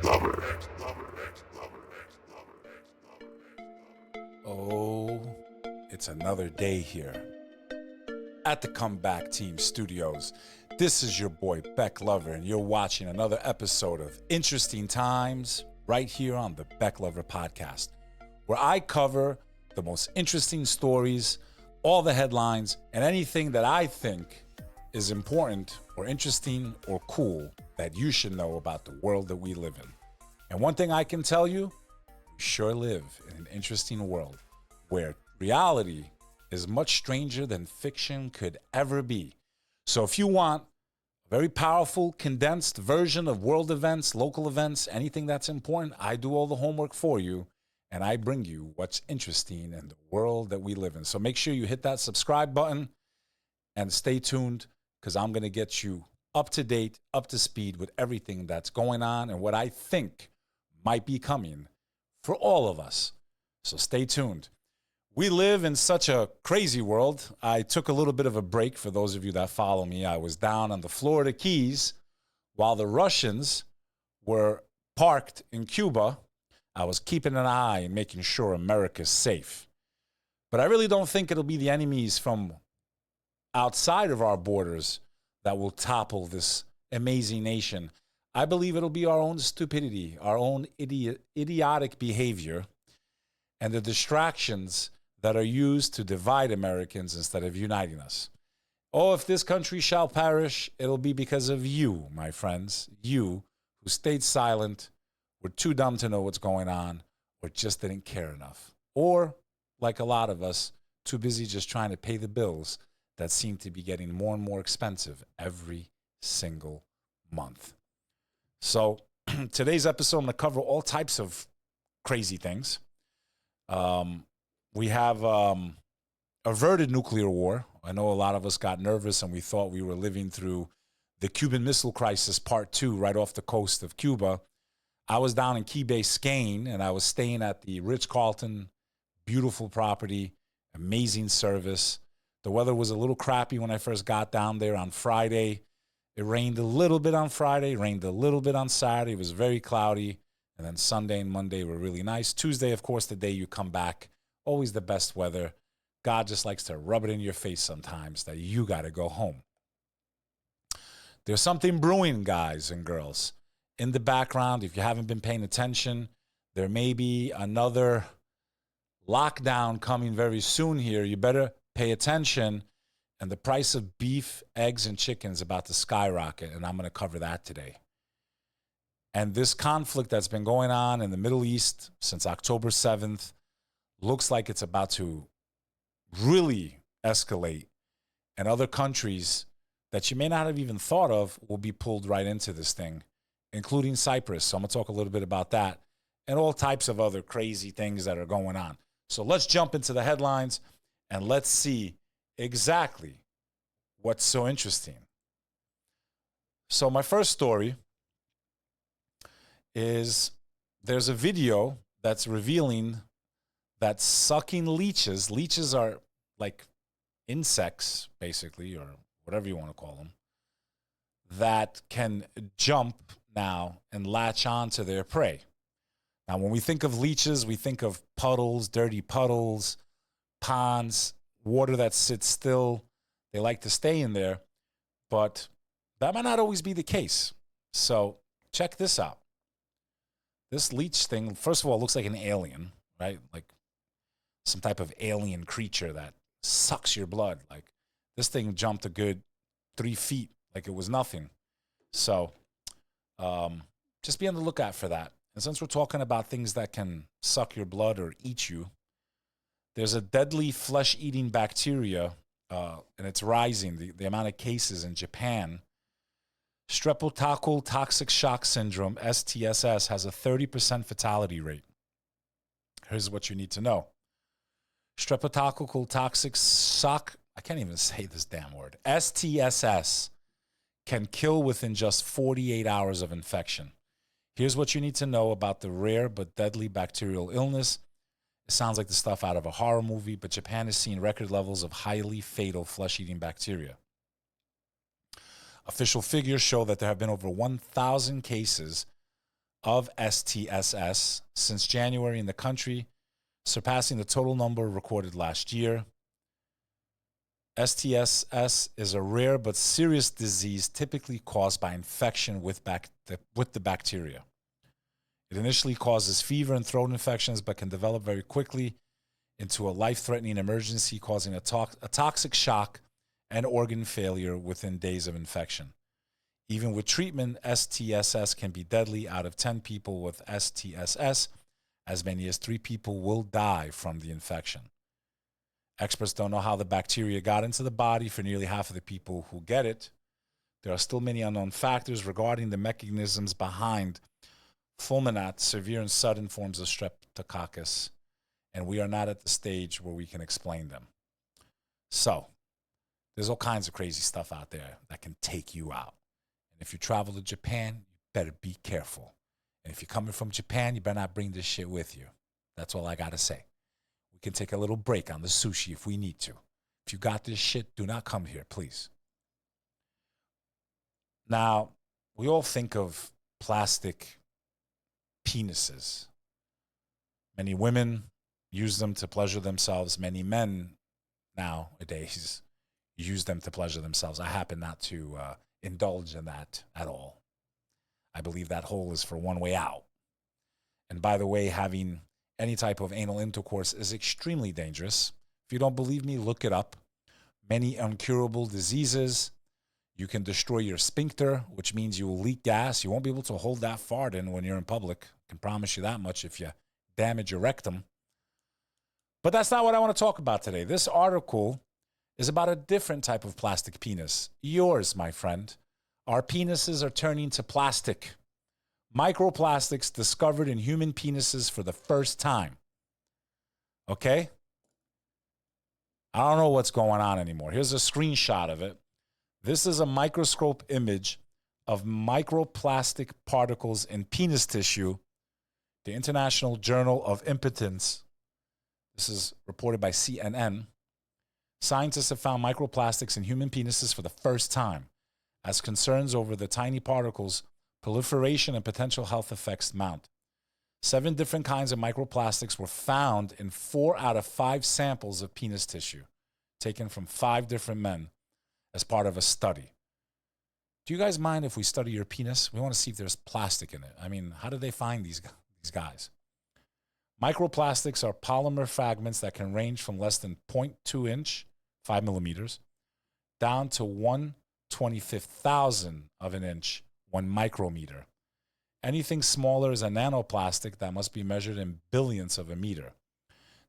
Lover. Oh, it's another day here at the Comeback Team Studios. This is your boy Bek Lover, and you're watching another episode of Interesting Times right here on the Bek Lover Podcast, where I cover the most interesting stories, all the headlines, and anything that I think is important or interesting or cool that you should know about the world that we live in. And one thing I can tell you, we sure live in an interesting world where reality is much stranger than fiction could ever be. So if you want a very powerful, condensed version of world events, local events, anything that's important, I do all the homework for you, and I bring you what's interesting in the world that we live in. So make sure you hit that subscribe button and stay tuned, because I'm going to get you up to date, up to speed with everything that's going on and what I think might be coming for all of us. So stay tuned. We live in such a crazy world. I took a little bit of a break. For those of you that follow me, I was down on the Florida Keys while the Russians were parked in Cuba. I was keeping an eye and making sure America's safe. But I really don't think it'll be the enemies from outside of our borders that will topple this amazing nation. I believe it'll be our own stupidity, our own idiotic behavior, and the distractions that are used to divide Americans instead of uniting us. Oh, if this country shall perish, it'll be because of you, my friends. You who stayed silent, were too dumb to know what's going on, or just didn't care enough. Or, like a lot of us, too busy just trying to pay the bills that seem to be getting more and more expensive every single month. So today's episode, I'm going to cover all types of crazy things. We have averted nuclear war. I know a lot of us got nervous and we thought we were living through the Cuban Missile Crisis Part 2 right off the coast of Cuba. I was down in Key Biscayne, and I was staying at the Ritz-Carlton, beautiful property, amazing service. The weather was a little crappy when I first got down there on Friday. It rained a little bit on Friday, rained a little bit on Saturday. It was very cloudy. And then Sunday and Monday were really nice. Tuesday, of course, the day you come back, always the best weather. God just likes to rub it in your face sometimes that you got to go home. There's something brewing, guys and girls. In the background, if you haven't been paying attention, there may be another lockdown coming very soon here. You better pay attention. And the price of beef, eggs, and chicken is about to skyrocket, and I'm going to cover that today. And this conflict that's been going on in the Middle East since October 7th looks like it's about to really escalate, and other countries that you may not have even thought of will be pulled right into this thing, including Cyprus. So I'm going to talk a little bit about that and all types of other crazy things that are going on. So let's jump into the headlines and let's see exactly what's so interesting. So my first story is there's a video that's revealing that sucking leeches are like insects, basically, or whatever you want to call them, that can jump now and latch on to their prey. Now, when we think of leeches, we think of puddles, dirty puddles, ponds, water that sits still. They like to stay in there, but that might not always be the case. So check this out. This leech thing, first of all, looks like an alien, right? Like some type of alien creature that sucks your blood. Like this thing jumped a good 3 feet like it was nothing. So just be on the lookout for that. And since we're talking about things that can suck your blood or eat you, there's a deadly flesh-eating bacteria, and it's rising, the amount of cases in Japan. Streptococcal toxic shock syndrome, STSS, has a 30% fatality rate. Here's what you need to know. Streptococcal toxic shock, I can't even say this damn word, STSS, can kill within just 48 hours of infection. Here's what you need to know about the rare but deadly bacterial illness. It sounds like the stuff out of a horror movie, but Japan has seen record levels of highly fatal flesh-eating bacteria. Official figures show that there have been over 1,000 cases of STSS since January in the country, surpassing the total number recorded last year. STSS is a rare but serious disease typically caused by infection with the bacteria. It initially causes fever and throat infections, but can develop very quickly into a life-threatening emergency, causing a toxic shock and organ failure within days of infection. Even with treatment, STSS can be deadly. Out of 10 people with STSS, as many as 3 people will die from the infection. Experts don't know how the bacteria got into the body for nearly half of the people who get it. There are still many unknown factors regarding the mechanisms behind fulminant, severe and sudden forms of streptococcus, and we are not at the stage where we can explain them. So, there's all kinds of crazy stuff out there that can take you out. And if you travel to Japan, you better be careful. And if you're coming from Japan, you better not bring this shit with you. That's all I got to say. We can take a little break on the sushi if we need to. If you got this shit, do not come here, please. Now, we all think of plastic penises. Many women use them to pleasure themselves. Many men nowadays use them to pleasure themselves. I happen not to indulge in that at all. I believe that hole is for one way out. And by the way, having any type of anal intercourse is extremely dangerous. If you don't believe me, look it up. Many incurable diseases. You can destroy your sphincter, which means you will leak gas. You won't be able to hold that fart in when you're in public. I can promise you that much if you damage your rectum. But that's not what I want to talk about today. This article is about a different type of plastic penis. Yours, my friend. Our penises are turning to plastic. Microplastics discovered in human penises for the first time. Okay? I don't know what's going on anymore. Here's a screenshot of it. This is a microscope image of microplastic particles in penis tissue. The International Journal of Impotence. This is reported by CNN. Scientists have found microplastics in human penises for the first time, as concerns over the tiny particles' proliferation and potential health effects mount. 7 different kinds of microplastics were found in 4 out of 5 samples of penis tissue, taken from 5 different men as part of a study. Do you guys mind if we study your penis? We want to see if there's plastic in it. I mean, how did they find these guys? Microplastics are polymer fragments that can range from less than 0.2 inch, 5 millimeters, down to 1/25,000 of an inch, 1 micrometer. Anything smaller is a nanoplastic that must be measured in billionths of a meter.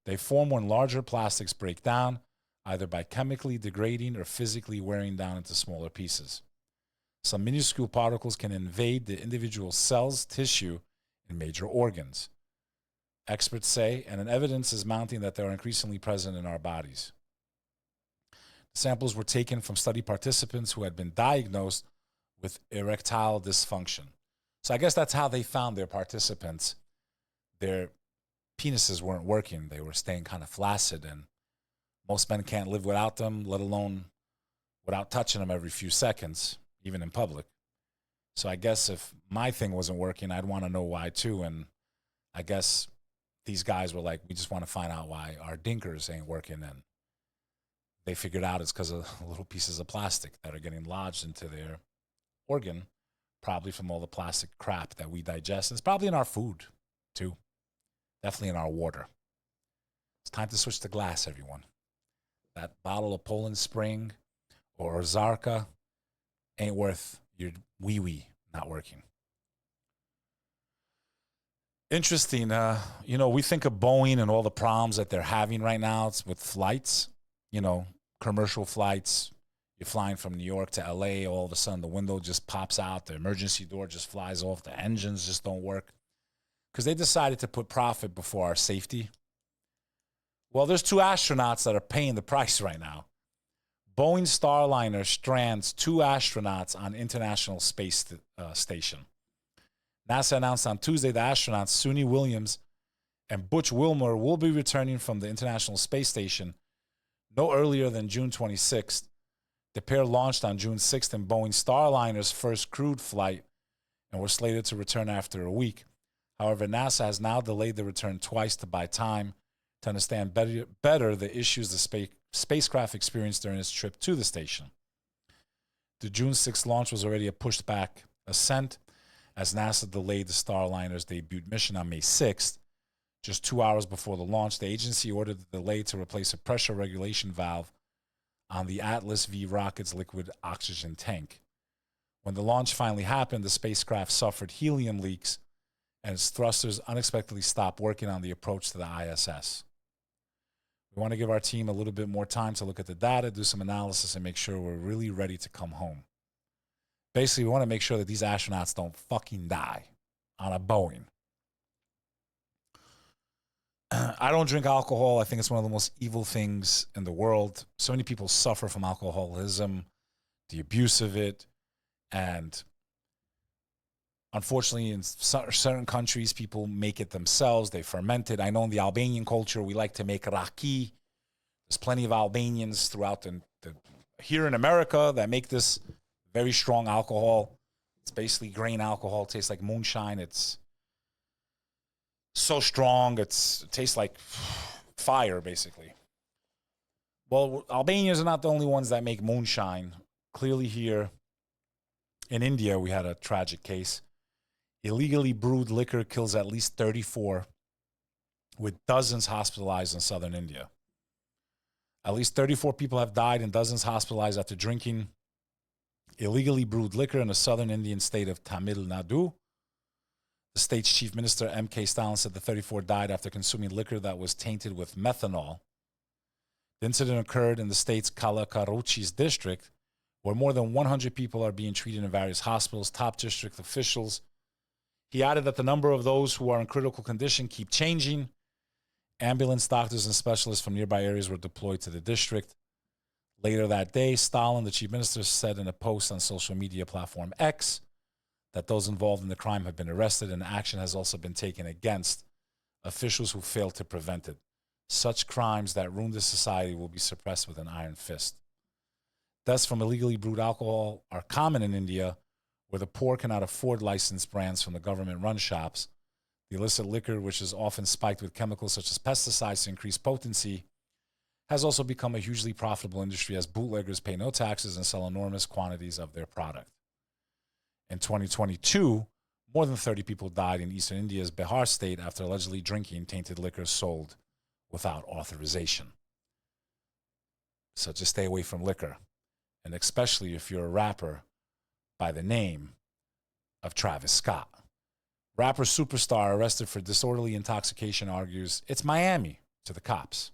They form when larger plastics break down, either by chemically degrading or physically wearing down into smaller pieces. Some minuscule particles can invade the individual cells, tissue, and major organs. Experts say, and evidence is mounting that they are increasingly present in our bodies. The samples were taken from study participants who had been diagnosed with erectile dysfunction. So I guess that's how they found their participants. Their penises weren't working. They were staying kind of flaccid, and most men can't live without them, let alone without touching them every few seconds, even in public. So I guess if my thing wasn't working, I'd want to know why too. And I guess these guys were like, we just want to find out why our dinkers ain't working. And they figured out it's because of little pieces of plastic that are getting lodged into their organ, probably from all the plastic crap that we digest. And it's probably in our food too. Definitely in our water. It's time to switch to glass, everyone. That bottle of Poland Spring or Ozarka ain't worth your wee-wee not working. Interesting. We think of Boeing and all the problems that they're having right now with flights, commercial flights. You're flying from New York to LA, all of a sudden the window just pops out, the emergency door just flies off, the engines just don't work. Because they decided to put profit before our safety. Well, there's 2 astronauts that are paying the price right now. Boeing Starliner strands 2 astronauts on International Space Station. NASA announced on Tuesday the astronauts Suni Williams and Butch Wilmore will be returning from the International Space Station no earlier than June 26th. The pair launched on June 6th in Boeing Starliner's first crewed flight and were slated to return after a week. However, NASA has now delayed the return twice to buy time to understand better the issues the spacecraft experienced during its trip to the station. The June 6th launch was already a pushed-back ascent, as NASA delayed the Starliner's debut mission on May 6th. Just 2 hours before the launch, the agency ordered the delay to replace a pressure regulation valve on the Atlas V rocket's liquid oxygen tank. When the launch finally happened, the spacecraft suffered helium leaks and its thrusters unexpectedly stopped working on the approach to the ISS. We want to give our team a little bit more time to look at the data, do some analysis, and make sure we're really ready to come home. Basically, we want to make sure that these astronauts don't fucking die on a Boeing. I don't drink alcohol. I think it's one of the most evil things in the world. So many people suffer from alcoholism, the abuse of it, and unfortunately, in certain countries, people make it themselves. They ferment it. I know in the Albanian culture, we like to make raki. There's plenty of Albanians throughout here in America that make this very strong alcohol. It's basically grain alcohol. It tastes like moonshine. It's so strong. It tastes like fire, basically. Well, Albanians are not the only ones that make moonshine. Clearly here in India, we had a tragic case. Illegally brewed liquor kills at least 34, with dozens hospitalized in southern India. At least 34 people have died and dozens hospitalized after drinking illegally brewed liquor in the southern Indian state of Tamil Nadu. The state's chief minister, M.K. Stalin, said the 34 died after consuming liquor that was tainted with methanol. The incident occurred in the state's Kalakuruchi's district, where more than 100 people are being treated in various hospitals. Top district officials. He added that the number of those who are in critical condition keep changing. Ambulance doctors and specialists from nearby areas were deployed to the district. Later that day, Stalin, the chief minister, said in a post on social media platform X that those involved in the crime have been arrested and action has also been taken against officials who failed to prevent it. Such crimes that ruin the society will be suppressed with an iron fist. Deaths from illegally brewed alcohol are common in India, where the poor cannot afford licensed brands from the government-run shops. The illicit liquor, which is often spiked with chemicals such as pesticides to increase potency, has also become a hugely profitable industry as bootleggers pay no taxes and sell enormous quantities of their product. In 2022, more than 30 people died in eastern India's Bihar state after allegedly drinking tainted liquor sold without authorization. So just stay away from liquor, and especially if you're a rapper by the name of Travis Scott. Rapper superstar arrested for disorderly intoxication argues it's Miami to the cops.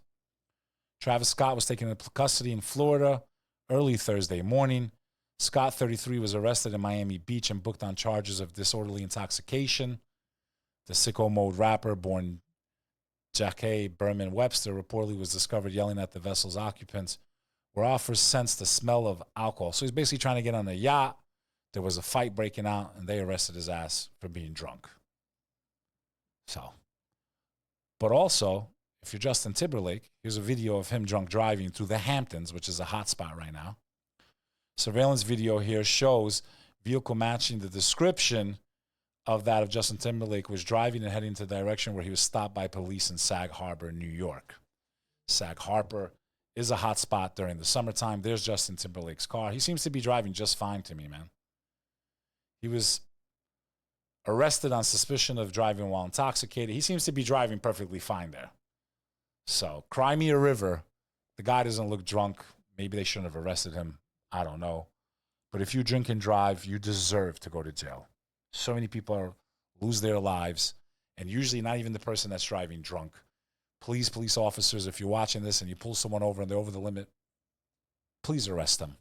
Travis Scott was taken into custody in Florida early Thursday morning. Scott, 33, was arrested in Miami Beach and booked on charges of disorderly intoxication. The sicko mode rapper, born Jackie Berman Webster, reportedly was discovered yelling at the vessel's occupants, where officers sensed the smell of alcohol. So he's basically trying to get on a yacht. There was a fight breaking out, and they arrested his ass for being drunk. So, but also, if you're Justin Timberlake, here's a video of him drunk driving through the Hamptons, which is a hot spot right now. Surveillance video here shows vehicle matching the description of that of Justin Timberlake, was driving and heading to the direction where he was stopped by police in Sag Harbor, New York. Sag Harbor is a hot spot during the summertime. There's Justin Timberlake's car. He seems to be driving just fine to me, man. He was arrested on suspicion of driving while intoxicated. He seems to be driving perfectly fine there. So, cry me a river. The guy doesn't look drunk. Maybe they shouldn't have arrested him. I don't know. But if you drink and drive, you deserve to go to jail. So many people lose their lives, and usually not even the person that's driving drunk. Please, police officers, if you're watching this and you pull someone over and they're over the limit, please arrest them.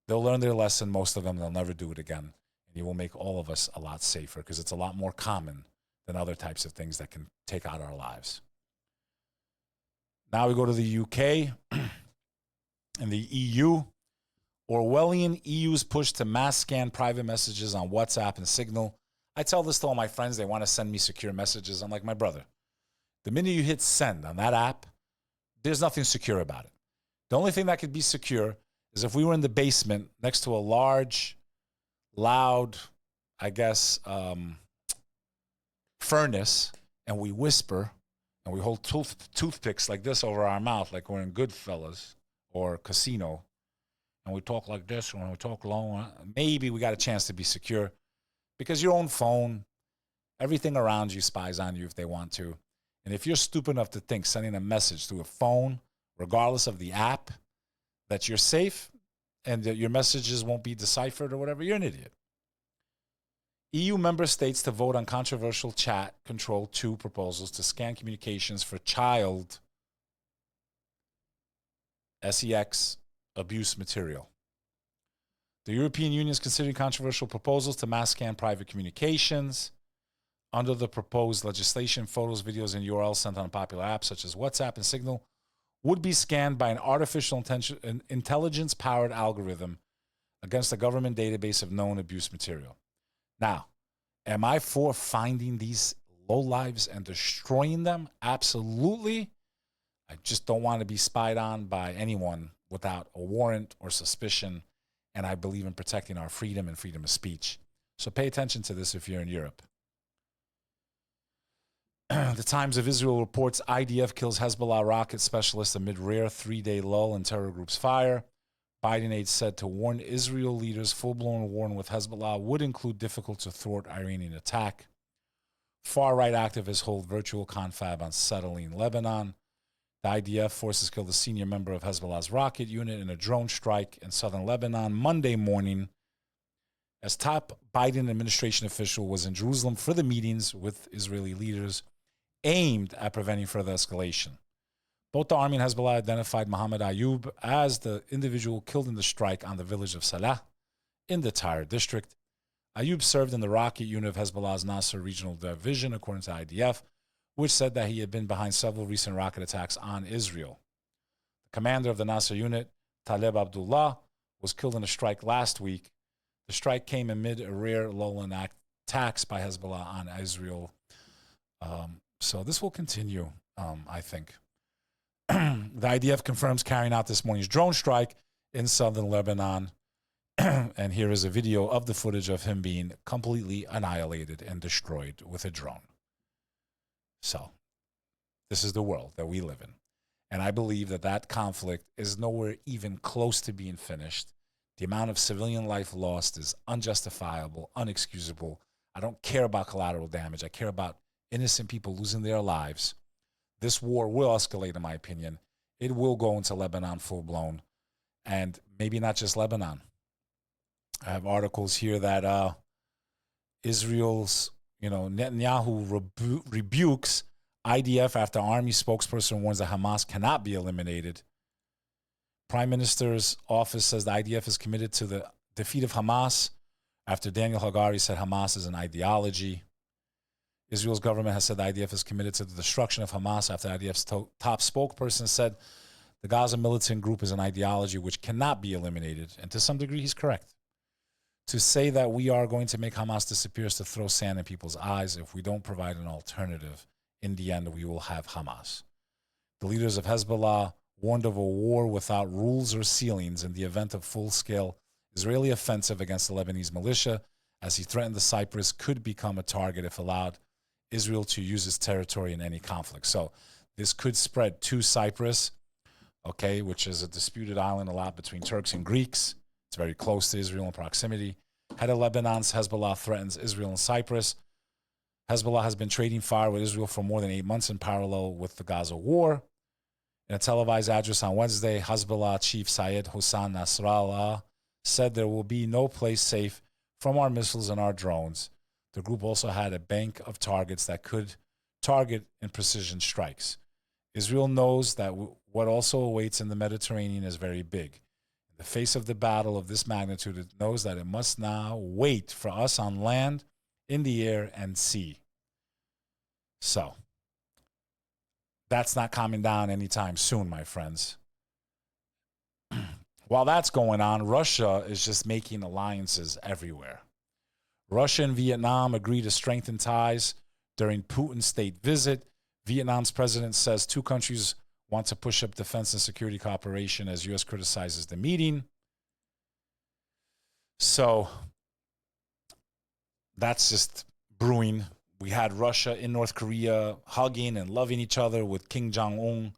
They'll learn their lesson, most of them. They'll never do it again. And you will make all of us a lot safer, because it's a lot more common than other types of things that can take out our lives. Now we go to the UK and the EU. Orwellian EU's push to mass scan private messages on WhatsApp and Signal. I tell this to all my friends. They want to send me secure messages. I'm like, my brother, the minute you hit send on that app, there's nothing secure about it. The only thing that could be secure is if we were in the basement next to a large, loud, I guess, furnace, and we whisper and we hold toothpicks like this over our mouth, like we're in Goodfellas or Casino, and we talk like this, when we talk low, maybe we got a chance to be secure, because your own phone, everything around you spies on you if they want to. And if you're stupid enough to think sending a message through a phone, regardless of the app, that you're safe and that your messages won't be deciphered or whatever, you're an idiot. EU member states to vote on controversial chat control 2 proposals to scan communications for child sex abuse material. The European Union is considering controversial proposals to mass scan private communications. Under the proposed legislation, photos, videos, and URLs sent on popular apps such as WhatsApp and Signal would be scanned by an artificial intelligence-powered algorithm against a government database of known abuse material. Now, am I for finding these lowlives and destroying them? Absolutely. I just don't want to be spied on by anyone without a warrant or suspicion, and I believe in protecting our freedom and freedom of speech. So pay attention to this if you're in Europe. The Times of Israel reports IDF kills Hezbollah rocket specialist amid rare 3-day lull in terror group's fire. Biden aides said to warn Israel leaders full-blown war with Hezbollah would include difficult to thwart Iranian attack. Far-right activists hold virtual confab on settling Lebanon. The IDF forces killed a senior member of Hezbollah's rocket unit in a drone strike in southern Lebanon Monday morning, as top Biden administration official was in Jerusalem for the meetings with Israeli leaders aimed at preventing further escalation. Both the army and Hezbollah identified Mohammed Ayub as the individual killed in the strike on the village of Salah in the Tyre district. Ayub served in the rocket unit of Hezbollah's Nasser regional division, according to IDF, which said that he had been behind several recent rocket attacks on Israel. The commander of the Nasser unit, Taleb Abdullah, was killed in a strike last week. The strike came amid a rare lull in attacks by Hezbollah on Israel. So this will continue, I think. The IDF confirms carrying out this morning's drone strike in southern Lebanon. And here is a video of the footage of him being completely annihilated and destroyed with a drone. So this is the world that we live in. And I believe that that conflict is nowhere even close to being finished. The amount of civilian life lost is unjustifiable, unexcusable. I don't care about collateral damage. I care about innocent people losing their lives. This war will escalate, in my opinion. It will go into Lebanon full-blown. And maybe not just Lebanon. I have articles here that Israel's, Netanyahu rebukes IDF after army spokesperson warns that Hamas cannot be eliminated. Prime Minister's office says the IDF is committed to the defeat of Hamas after Daniel Hagari said Hamas is an ideology. Israel's government has said the IDF is committed to the destruction of Hamas after IDF's top spokesperson said the Gaza militant group is an ideology which cannot be eliminated. And to some degree, he's correct. To say that we are going to make Hamas disappear is to throw sand in people's eyes. If we don't provide an alternative, in the end, we will have Hamas. The leaders of Hezbollah warned of a war without rules or ceilings in the event of full-scale Israeli offensive against the Lebanese militia, as he threatened the Cyprus could become a target if allowed Israel to use its territory in any conflict. So this could spread to Cyprus, okay, which is a disputed island a lot between Turks and Greeks. It's very close to Israel in proximity. Head of Lebanon's Hezbollah threatens Israel and Cyprus. Hezbollah has been trading fire with Israel for more than 8 months in parallel with the Gaza war. In a televised address on Wednesday, Hezbollah chief Syed Hossein Nasrallah said there will be no place safe from our missiles and our drones. The group also had a bank of targets that could target in precision strikes. Israel knows that what also awaits in the Mediterranean is very big. In the face of the battle of this magnitude, it knows that it must now wait for us on land, in the air, and sea. So, that's not calming down anytime soon, my friends. While that's going on, Russia is just making alliances everywhere. Russia and Vietnam agree to strengthen ties during Putin's state visit. Vietnam's president says 2 countries want to push up defense and security cooperation as U.S. criticizes the meeting. So That's just brewing. We had Russia and North Korea hugging and loving each other with Kim Jong-un.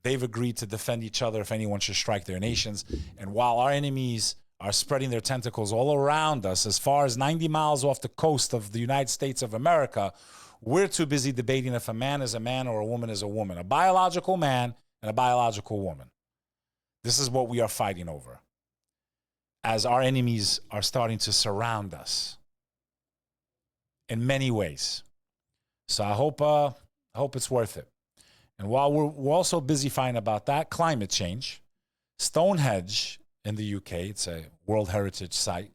They've agreed to defend each other if anyone should strike their nations. And while our enemies are spreading their tentacles all around us, as far as 90 miles off the coast of the United States of America, we're too busy debating if a man is a man or a woman is a woman, a biological man and a biological woman. This is what we are fighting over, as our enemies are starting to surround us in many ways. So I hope it's worth it. And while we're also busy fighting about that, climate change, Stonehenge in the UK, it's a World Heritage Site,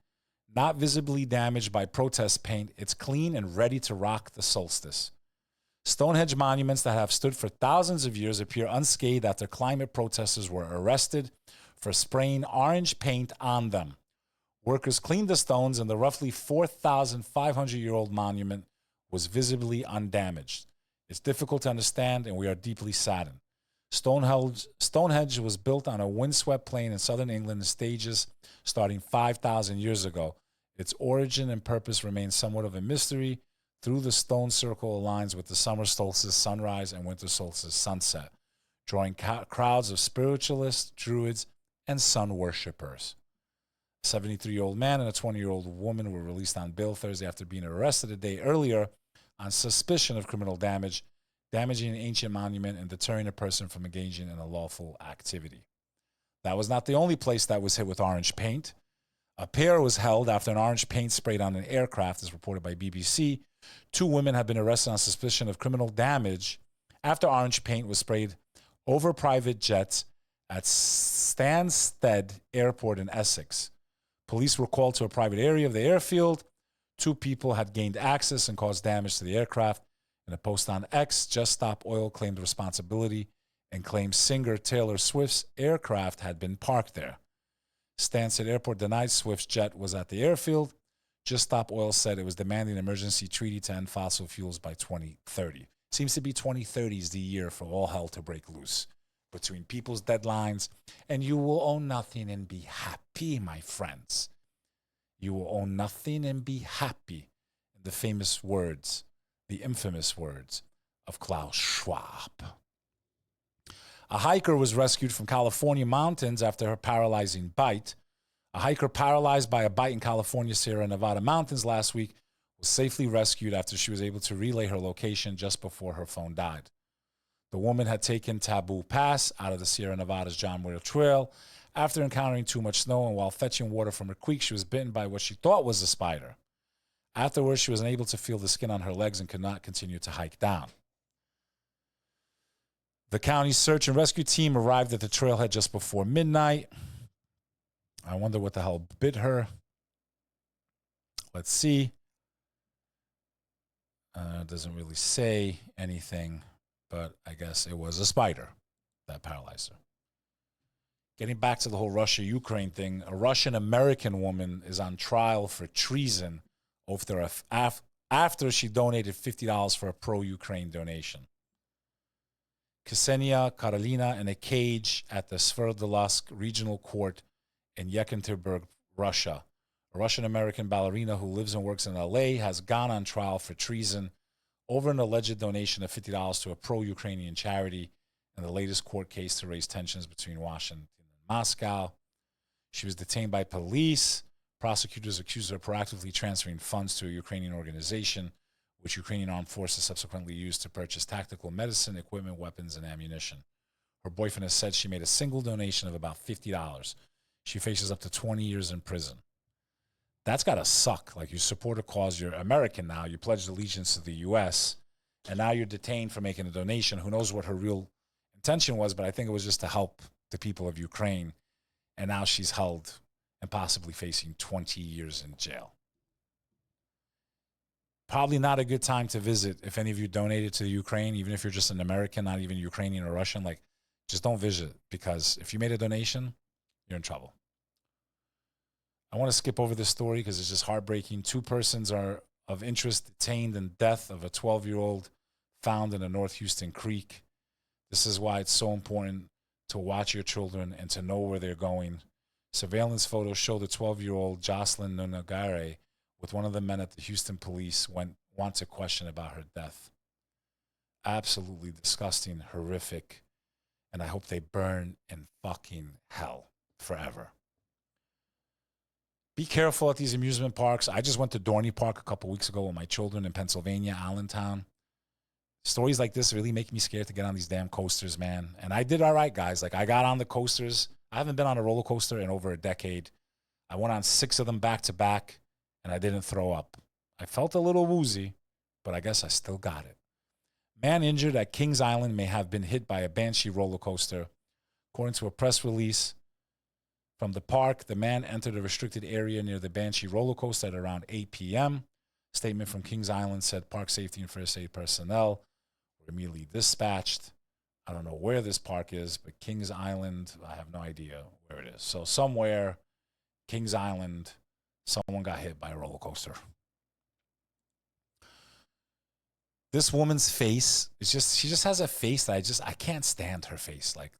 not visibly damaged by protest paint. It's clean and ready to rock the solstice. Stonehenge monuments that have stood for thousands of years appear unscathed after climate protesters were arrested for spraying orange paint on them. Workers cleaned the stones and the roughly 4,500-year-old monument was visibly undamaged. It's difficult to understand, and we are deeply saddened. Stonehenge was built on a windswept plain in southern England in stages starting 5,000 years ago. Its origin and purpose remain somewhat of a mystery. Through the stone circle aligns with the summer solstice sunrise and winter solstice sunset, drawing crowds of spiritualists, druids, and sun worshippers. A 73-year-old man and a 20-year-old woman were released on bail Thursday after being arrested a day earlier on suspicion of criminal damage, damaging an ancient monument, and deterring a person from engaging in a lawful activity. That was not the only place that was hit with orange paint. A pair was held after an orange paint sprayed on an aircraft, as reported by BBC. 2 women have been arrested on suspicion of criminal damage after orange paint was sprayed over private jets at Stansted Airport in Essex. Police were called to a private area of the airfield. 2 people had gained access and caused damage to the aircraft. In a post on X, Just Stop Oil claimed responsibility and claimed singer Taylor Swift's aircraft had been parked there. Stansted Airport denied Swift's jet was at the airfield. Just Stop Oil said it was demanding an emergency treaty to end fossil fuels by 2030. Seems to be 2030 is the year for all hell to break loose between people's deadlines, and you will own nothing and be happy, my friends. You will own nothing and be happy. The famous words, the infamous words of Klaus Schwab. A hiker was rescued from California mountains after her paralyzing bite. A hiker paralyzed by a bite in California's Sierra Nevada mountains last week was safely rescued after she was able to relay her location just before her phone died. The woman had taken Taboo Pass out of the Sierra Nevada's John Muir Trail after encountering too much snow, and while fetching water from her creek, she was bitten by what she thought was a spider. Afterwards, she was unable to feel the skin on her legs and could not continue to hike down. The county search and rescue team arrived at the trailhead just before midnight. I wonder what the hell bit her. Let's see. It doesn't really say anything, but I guess it was a spider that paralyzed her. Getting back to the whole Russia-Ukraine thing, a Russian-American woman is on trial for treason after she donated $50 for a pro-Ukraine donation. Ksenia Karolina in a cage at the Sverdlovsk Regional Court in Yekaterinburg, Russia. A Russian-American ballerina who lives and works in L.A. has gone on trial for treason over an alleged donation of $50 to a pro-Ukrainian charity in the latest court case to raise tensions between Washington and Moscow. She was detained by police. Prosecutors accused her of proactively transferring funds to a Ukrainian organization, which Ukrainian armed forces subsequently used to purchase tactical medicine, equipment, weapons, and ammunition. Her boyfriend has said she made a single donation of about $50. She faces up to 20 years in prison. That's got to suck. Like, you support a cause, you're American now, you pledged allegiance to the U.S., and now you're detained for making a donation. Who knows what her real intention was, but I think it was just to help the people of Ukraine. And now she's held and possibly facing 20 years in jail. Probably not a good time to visit if any of you donated to the Ukraine, even if you're just an American, not even Ukrainian or Russian. Like, just don't visit, because if you made a donation, you're in trouble. I want to skip over this story because it's just heartbreaking. 2 persons are of interest detained in death of a 12-year-old found in a North Houston creek. This is why it's so important to watch your children and to know where they're going. Surveillance photos show the 12-year-old Jocelyn Nunagare with one of the men at the Houston police want to question about her death. Absolutely disgusting, horrific, and I hope they burn in fucking hell forever. Be careful at these amusement parks. I just went to Dorney Park a couple weeks ago with my children in Pennsylvania, Allentown. Stories like this really make me scared to get on these damn coasters, man. And I did all right, guys. Like, I got on the coasters. I haven't been on a roller coaster in over a decade. I went on 6 of them back to back, and I didn't throw up. I felt a little woozy, but I guess I still got it. Man injured at Kings Island may have been hit by a Banshee roller coaster. According to a press release from the park, the man entered a restricted area near the Banshee roller coaster at around 8 p.m. A statement from Kings Island said park safety and first aid personnel were immediately dispatched. I don't know where this park is, but Kings Island, I have no idea where it is. So somewhere, Kings Island, someone got hit by a roller coaster. This woman's face is she just has a face that I can't stand her face. Like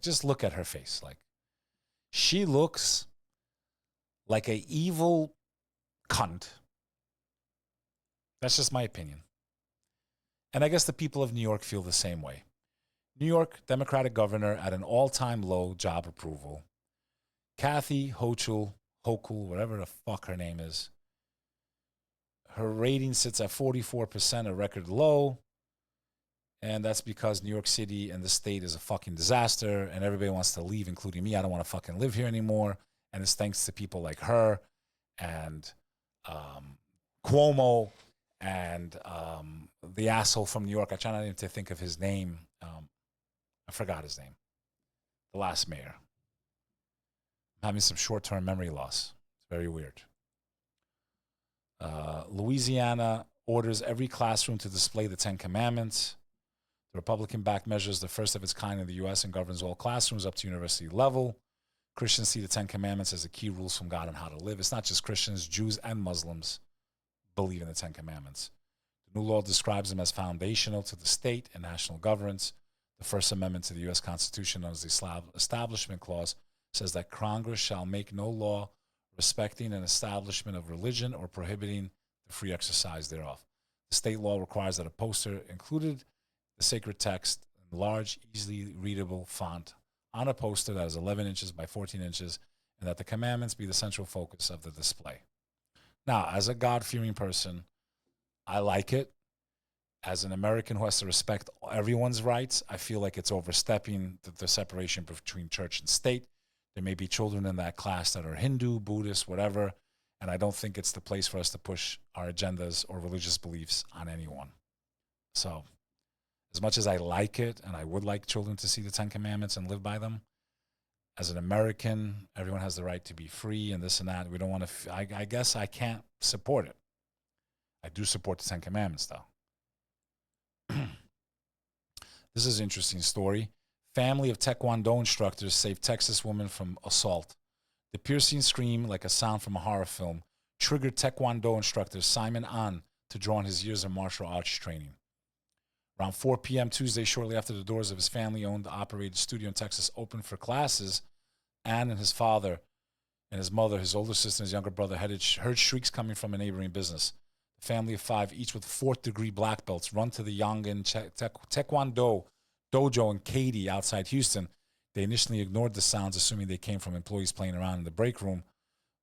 just look at her face. Like, she looks like an evil cunt. That's just my opinion. And I guess the people of New York feel the same way. New York Democratic governor at an all-time low job approval. Kathy Hochul, whatever the fuck her name is. Her rating sits at 44%, a record low. And that's because New York City and the state is a fucking disaster and everybody wants to leave, including me. I don't want to fucking live here anymore. And it's thanks to people like her and Cuomo and the asshole from New York. I try not even to think of his name. I forgot his name. The last mayor. I'm having some short-term memory loss. It's very weird. Louisiana orders every classroom to display the 10 Commandments. The Republican-backed measure is the first of its kind in the U.S. and governs all classrooms up to university level. Christians see the 10 Commandments as the key rules from God on how to live. It's not just Christians, Jews and Muslims believe in the 10 Commandments. The new law describes them as foundational to the state and national governance. The First Amendment to the U.S. Constitution, known as the Establishment Clause, says that Congress shall make no law respecting an establishment of religion or prohibiting the free exercise thereof. The state law requires that a poster included the sacred text in large, easily readable font on a poster that is 11 inches by 14 inches, and that the commandments be the central focus of the display. Now, as a God-fearing person, I like it. As an American who has to respect everyone's rights, I feel like it's overstepping the separation between church and state. There may be children in that class that are Hindu, Buddhist, whatever, and I don't think it's the place for us to push our agendas or religious beliefs on anyone. So, as much as I like it, and I would like children to see the 10 Commandments and live by them, as an American, everyone has the right to be free and this and that. We don't want to, I guess I can't support it. I do support the 10 Commandments, though. This is an interesting story. Family of Taekwondo instructors saved Texas woman from assault. The piercing scream, like a sound from a horror film, triggered Taekwondo instructor Simon An to draw on his years of martial arts training. Around 4 p.m. Tuesday, shortly after the doors of his family-owned operated studio in Texas opened for classes, An and his father and his mother, his older sister and his younger brother heard shrieks coming from a neighboring business. The family of 5, each with 4th-degree black belts, run to the Young Taekwondo dojo in Katy outside Houston. They initially ignored the sounds, assuming they came from employees playing around in the break room.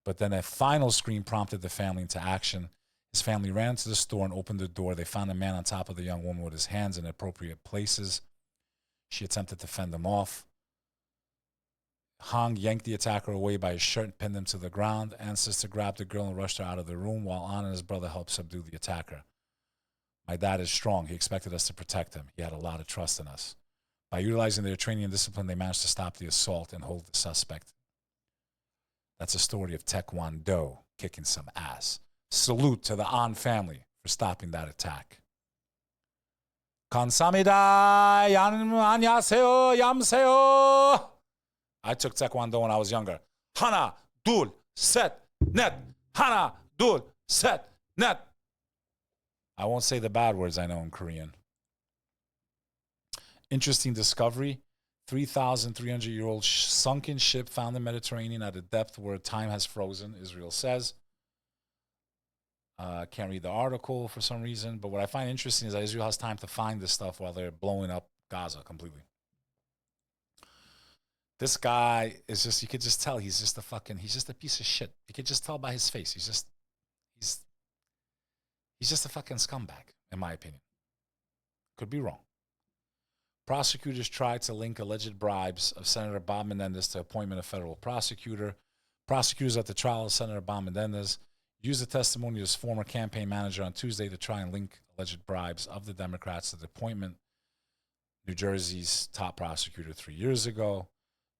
But then a final scream prompted the family into action. His family ran to the store and opened the door. They found a man on top of the young woman with his hands in appropriate places. She attempted to fend him off. Hong yanked the attacker away by his shirt and pinned him to the ground. An's sister grabbed the girl and rushed her out of the room while An and his brother helped subdue the attacker. My dad is strong. He expected us to protect him. He had a lot of trust in us. By utilizing their training and discipline, they managed to stop the assault and hold the suspect. That's a story of Taekwondo kicking some ass. Salute to the An family for stopping that attack. Kansamida, annyeonghaseyo, yamseyo. I took Taekwondo when I was younger. Hana, dul, set, net. Hana, dul, set, net. I won't say the bad words I know in Korean. Interesting discovery. 3,300-year-old sunken ship found in the Mediterranean at a depth where time has frozen, Israel says. Can't read the article for some reason. But what I find interesting is that Israel has time to find this stuff while they're blowing up Gaza completely. This guy is just, you could just tell he's just a piece of shit. You could just tell by his face. He's just a fucking scumbag, in my opinion. Could be wrong. Prosecutors tried to link alleged bribes of Senator Bob Menendez to appointment of federal prosecutor. Prosecutors at the trial of Senator Bob Menendez used the testimony of his former campaign manager on Tuesday to try and link alleged bribes of the Democrats to the appointment. New Jersey's top prosecutor 3 years ago.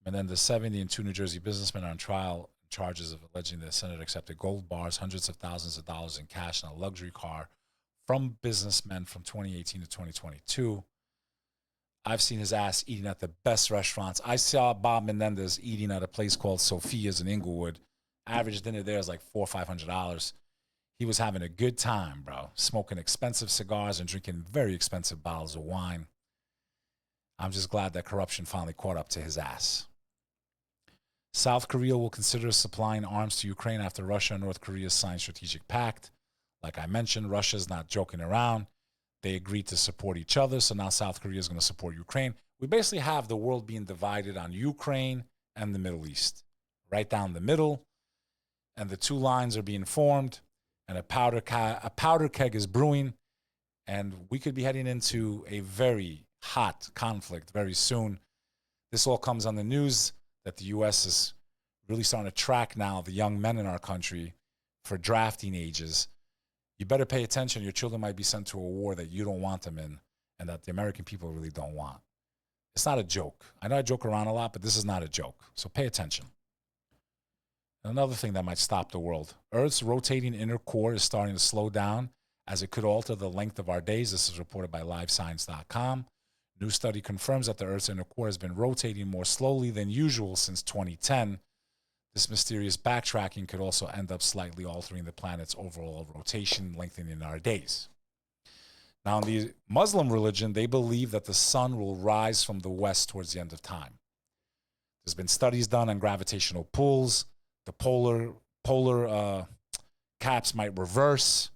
Menendez, 70, and 2 New Jersey businessmen are on trial in charges of alleging the senator accepted gold bars, hundreds of thousands of dollars in cash, and a luxury car from businessmen from 2018 to 2022. I've seen his ass eating at the best restaurants. I saw Bob Menendez eating at a place called Sophia's in Inglewood. Average dinner there is like $400 or $500. He was having a good time, bro. Smoking expensive cigars and drinking very expensive bottles of wine. I'm just glad that corruption finally caught up to his ass. South Korea will consider supplying arms to Ukraine after Russia and North Korea signed strategic pact. Like I mentioned, Russia's not joking around. They agreed to support each other, so now South Korea is going to support Ukraine. We basically have the world being divided on Ukraine and the Middle East, right down the middle, and the two lines are being formed, and a powder keg is brewing, and we could be heading into a very hot conflict very soon. This all comes on the news that the U.S. is really starting to track now the young men in our country for drafting ages. You better pay attention. Your children might be sent to a war that you don't want them in and that the American people really don't want. It's not a joke. I know I joke around a lot, but this is not a joke. So pay attention. And another thing that might stop the world. Earth's rotating inner core is starting to slow down as it could alter the length of our days. This is reported by LiveScience.com. New study confirms that the Earth's inner core has been rotating more slowly than usual since 2010. This mysterious backtracking could also end up slightly altering the planet's overall rotation, lengthening our days. Now, in the Muslim religion, they believe that the sun will rise from the west towards the end of time. There's been studies done on gravitational pulls. The polar caps might reverse.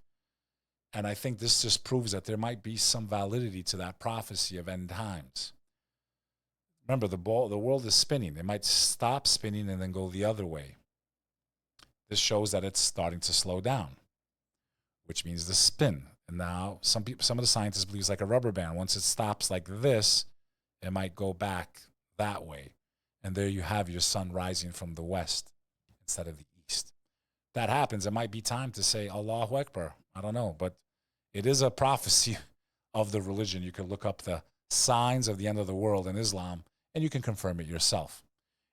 And I think this just proves that there might be some validity to that prophecy of end times. Remember, the world is spinning. It might stop spinning and then go the other way. This shows that it's starting to slow down, which means the spin. And now some of the scientists believe it's like a rubber band. Once it stops like this, it might go back that way. And there you have your sun rising from the west instead of the east. If that happens, it might be time to say Allahu Akbar. I don't know, but it is a prophecy of the religion. You can look up the signs of the end of the world in Islam, and you can confirm it yourself.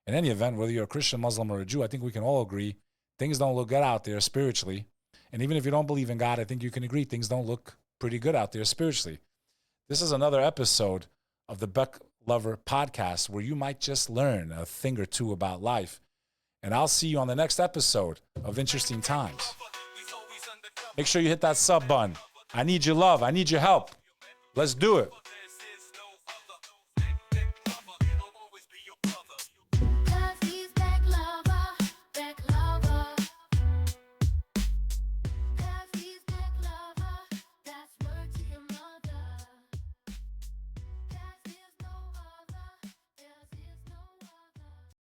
In any event, whether you're a Christian, Muslim, or a Jew, I think we can all agree things don't look good out there spiritually. And even if you don't believe in God, I think you can agree things don't look pretty good out there spiritually. This is another episode of the Bek Lover Podcast where you might just learn a thing or two about life. And I'll see you on the next episode of Interesting Times. Make sure you hit that sub button. I need your love. I need your help. Let's do it.